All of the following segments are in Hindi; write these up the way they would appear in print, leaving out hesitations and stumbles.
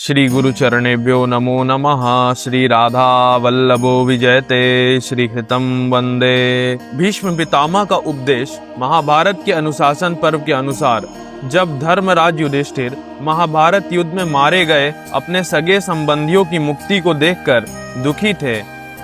श्री गुरु चरणेभ्यो नमो नमः। श्री राधा वल्लभो विजयते श्री हितम वंदे। भीष्म पितामह का उपदेश महाभारत के अनुशासन पर्व के अनुसार जब धर्मराज युधिष्ठिर महाभारत युद्ध में मारे गए अपने सगे संबंधियों की मुक्ति को देखकर दुखी थे,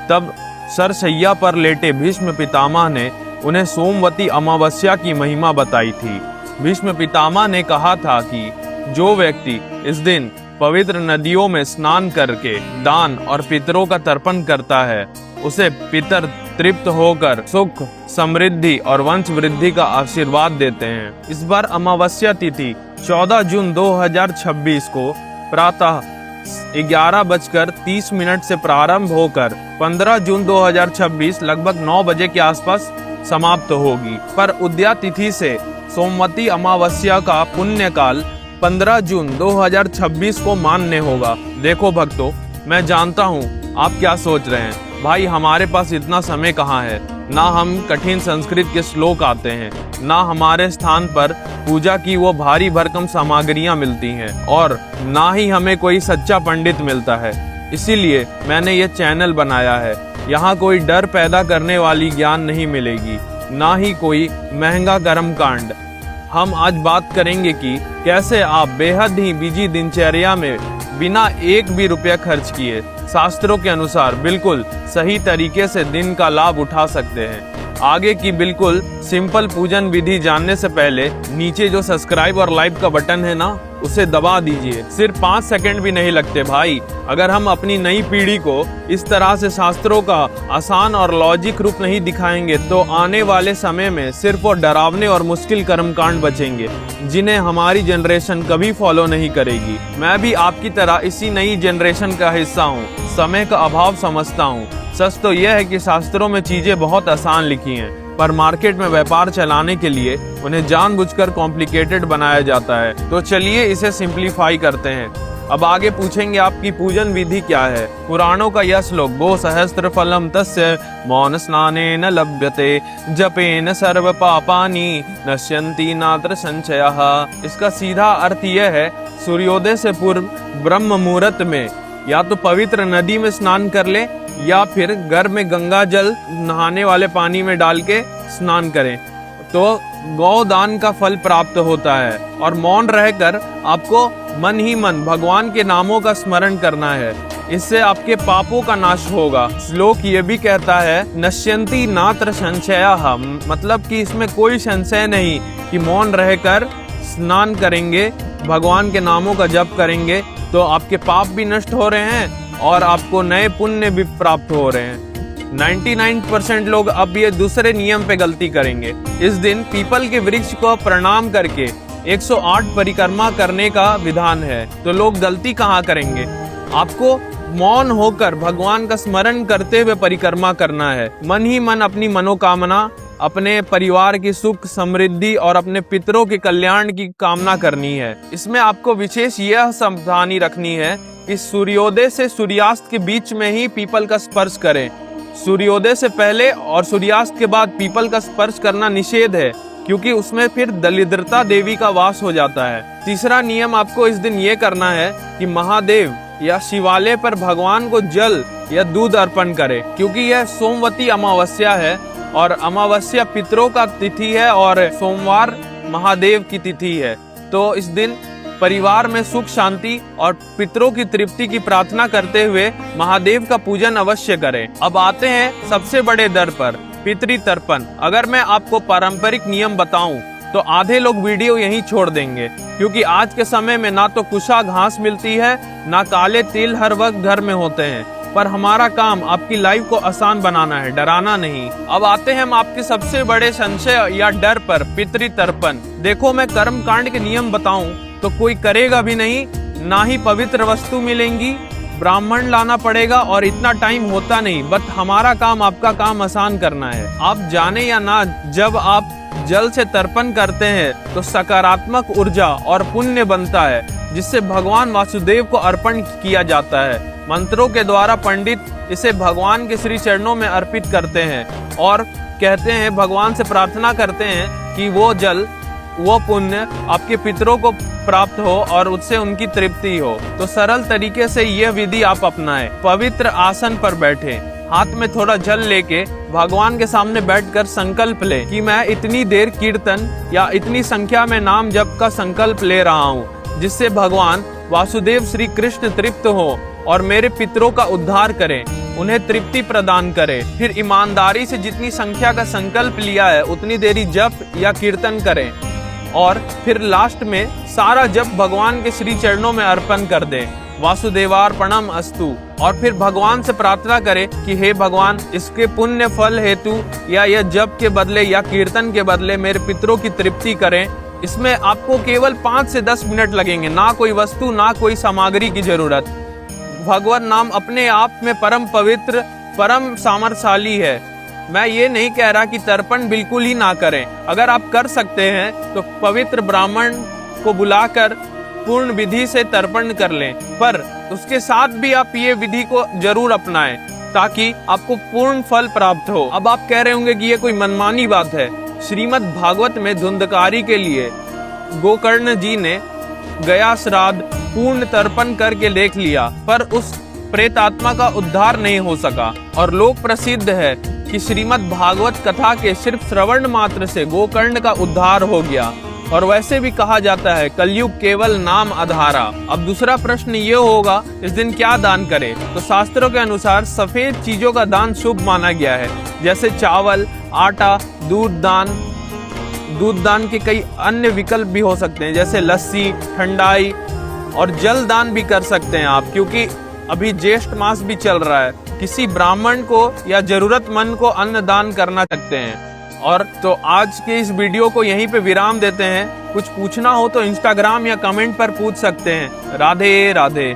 तब सरसैया पर लेटे भीष्म पितामह ने उन्हें सोमवती अमावस्या की महिमा बताई थी। भीष्म पितामह ने कहा था कि जो व्यक्ति इस दिन पवित्र नदियों में स्नान करके दान और पितरों का तर्पण करता है, उसे पितर तृप्त होकर सुख, समृद्धि और वंश वृद्धि का आशीर्वाद देते हैं। इस बार अमावस्या तिथि 14 जून 2026 को प्रातः 11:30 से प्रारंभ होकर 15 जून 2026 लगभग 9 बजे के आसपास समाप्त होगी। पर उदया तिथि से सोमवती अमावस्या का पुण्य काल 15 जून 2026 को मान्य होगा। देखो भक्तों, मैं जानता हूँ आप क्या सोच रहे हैं, भाई हमारे पास इतना समय कहाँ है, ना हम कठिन संस्कृत के श्लोक आते हैं, ना हमारे स्थान पर पूजा की वो भारी भरकम सामग्रियाँ मिलती हैं, और ना ही हमें कोई सच्चा पंडित मिलता है। इसीलिए मैंने ये चैनल बनाया है। यहाँ कोई डर पैदा करने वाली ज्ञान नहीं मिलेगी, ना ही कोई महंगा कर्म कांड। हम आज बात करेंगे कि कैसे आप बेहद ही बिजी दिनचर्या में बिना एक भी रुपया खर्च किए शास्त्रों के अनुसार बिल्कुल सही तरीके से दिन का लाभ उठा सकते हैं। आगे की बिल्कुल सिंपल पूजन विधि जानने से पहले नीचे जो सब्सक्राइब और लाइक का बटन है ना, उसे दबा दीजिए। सिर्फ 5 सेकंड भी नहीं लगते भाई। अगर हम अपनी नई पीढ़ी को इस तरह से शास्त्रों का आसान और लॉजिक रूप नहीं दिखाएंगे तो आने वाले समय में सिर्फ वो डरावने और मुश्किल कर्मकांड बचेंगे, जिन्हें हमारी जनरेशन कभी फॉलो नहीं करेगी। मैं भी आपकी तरह इसी नई जनरेशन का हिस्सा हूँ। समय का अभाव समझता हूँ। सच तो यह है कि शास्त्रों में चीजें बहुत आसान लिखी हैं, पर मार्केट में व्यापार चलाने के लिए उन्हें जानबूझकर कॉम्प्लिकेटेड बनाया जाता है। तो चलिए इसे सिंप्लीफाई करते हैं। अब आगे पूछेंगे आपकी पूजन विधि क्या है। पुराणों का यह श्लोक गो सहस्त्र फलम तस्य मौन स्नानेन लभ्यते जपेन सर्व पापानि नश्यन्ति नात्र संशयः। इसका सीधा अर्थ यह है, सूर्योदय से पूर्व ब्रह्म मुहूर्त में या तो पवित्र नदी में स्नान कर ले या फिर घर में गंगा जल नहाने वाले पानी में डाल के स्नान करें तो गौदान का फल प्राप्त होता है। और मौन रहकर आपको मन ही मन भगवान के नामों का स्मरण करना है, इससे आपके पापों का नाश होगा। श्लोक ये भी कहता है नश्यन्ति नात्र संशयः, मतलब कि इसमें कोई संशय नहीं कि मौन रहकर स्नान करेंगे, भगवान के नामों का जप करेंगे तो आपके पाप भी नष्ट हो रहे हैं और आपको नए पुण्य भी प्राप्त हो रहे हैं। 99% लोग अब ये दूसरे नियम पे गलती करेंगे। इस दिन पीपल के वृक्ष को प्रणाम करके 108 परिक्रमा करने का विधान है, तो लोग गलती कहाँ करेंगे। आपको मौन होकर भगवान का स्मरण करते हुए परिक्रमा करना है। मन ही मन अपनी मनोकामना, अपने परिवार की सुख समृद्धि और अपने पितरों के कल्याण की कामना करनी है। इसमें आपको विशेष यह सावधानी रखनी है कि सूर्योदय से सूर्यास्त के बीच में ही पीपल का स्पर्श करें। सूर्योदय से पहले और सूर्यास्त के बाद पीपल का स्पर्श करना निषेध है, क्योंकि उसमें फिर दरिद्रता देवी का वास हो जाता है। तीसरा नियम आपको इस दिन ये करना है कि महादेव या शिवालय पर भगवान को जल या दूध अर्पण करें, क्योंकि यह सोमवती अमावस्या है और अमावस्या पितरों का तिथि है और सोमवार महादेव की तिथि है। तो इस दिन परिवार में सुख शांति और पितरों की तृप्ति की प्रार्थना करते हुए महादेव का पूजन अवश्य करें। अब आते हैं सबसे बड़े दर पर, पितृ तर्पण। अगर मैं आपको पारंपरिक नियम बताऊं तो आधे लोग वीडियो यहीं छोड़ देंगे, क्योंकि आज के समय में ना तो कुशा घास मिलती है, ना काले तिल हर वक्त घर में होते हैं। पर हमारा काम आपकी लाइफ को आसान बनाना है, डराना नहीं। अब आते हैं हम आपके सबसे बड़े संशय या डर पर, पितृ तर्पण। देखो, मैं कर्म कांड के नियम बताऊं तो कोई करेगा भी नहीं, ना ही पवित्र वस्तु मिलेंगी, ब्राह्मण लाना पड़ेगा और इतना टाइम होता नहीं। बट हमारा काम आपका काम आसान करना है। आप जाने या ना, जब आप जल से तर्पण करते हैं तो सकारात्मक ऊर्जा और पुण्य बनता है, जिससे भगवान वासुदेव को अर्पण किया जाता है। मंत्रों के द्वारा पंडित इसे भगवान के श्री चरणों में अर्पित करते हैं और कहते हैं, भगवान से प्रार्थना करते हैं कि वो जल वो पुण्य आपके पितरों को प्राप्त हो और उससे उनकी तृप्ति हो। तो सरल तरीके से यह विधि आप अपनाएं। पवित्र आसन पर बैठे, हाथ में थोड़ा जल लेके भगवान के सामने बैठकर संकल्प ले कि मैं इतनी देर कीर्तन या इतनी संख्या में नाम जप का संकल्प ले रहा हूँ, जिससे भगवान वासुदेव श्री कृष्ण तृप्त हो और मेरे पितरों का उद्धार करें, उन्हें तृप्ति प्रदान करें। फिर ईमानदारी से जितनी संख्या का संकल्प लिया है उतनी देरी जप या कीर्तन करें और फिर लास्ट में सारा जप भगवान के श्री चरणों में अर्पण कर दें। वासुदेवार्पणम अस्तु। और फिर भगवान से प्रार्थना करें कि हे भगवान, इसके पुण्य फल हेतु या यह जप के बदले या कीर्तन के बदले मेरे पितरों की तृप्ति करें। इसमें आपको केवल 5 से 10 मिनट लगेंगे, ना कोई वस्तु ना कोई सामग्री की जरूरत। भगवान नाम अपने आप में परम पवित्र, परम सामर्थ्यशाली है। मैं ये नहीं कह रहा कि तर्पण बिल्कुल ही ना करें। अगर आप कर सकते हैं तो पवित्र ब्राह्मण को बुलाकर पूर्ण विधि से तर्पण कर लें, पर उसके साथ भी आप ये विधि को जरूर अपनाएं ताकि आपको पूर्ण फल प्राप्त हो। अब आप कह रहे होंगे कि ये कोई मनमानी बात है। श्रीमद् भागवत में धुंधकारी के लिए गोकर्ण जी ने गया श्राद्ध पूर्ण तर्पण करके देख लिया, पर उस प्रेतात्मा का उद्धार नहीं हो सका। और लोक प्रसिद्ध है कि श्रीमद् भागवत कथा के सिर्फ श्रवण मात्र से गोकर्ण का उद्धार हो गया। और वैसे भी कहा जाता है कलयुग केवल नाम आधारा। अब दूसरा प्रश्न ये होगा, इस दिन क्या दान करें? तो शास्त्रों के अनुसार सफेद चीजों का दान शुभ माना गया है, जैसे चावल, आटा, दूध दान के कई अन्य विकल्प भी हो सकते हैं, जैसे लस्सी, ठंडाई और जल दान भी कर सकते हैं आप, क्योंकि अभी ज्येष्ठ मास भी चल रहा है। किसी ब्राह्मण को या जरूरतमंद को अन्न दान करना सकते हैं। और तो आज के इस वीडियो को यहीं पे विराम देते हैं। कुछ पूछना हो तो इंस्टाग्राम या कमेंट पर पूछ सकते हैं। राधे राधे।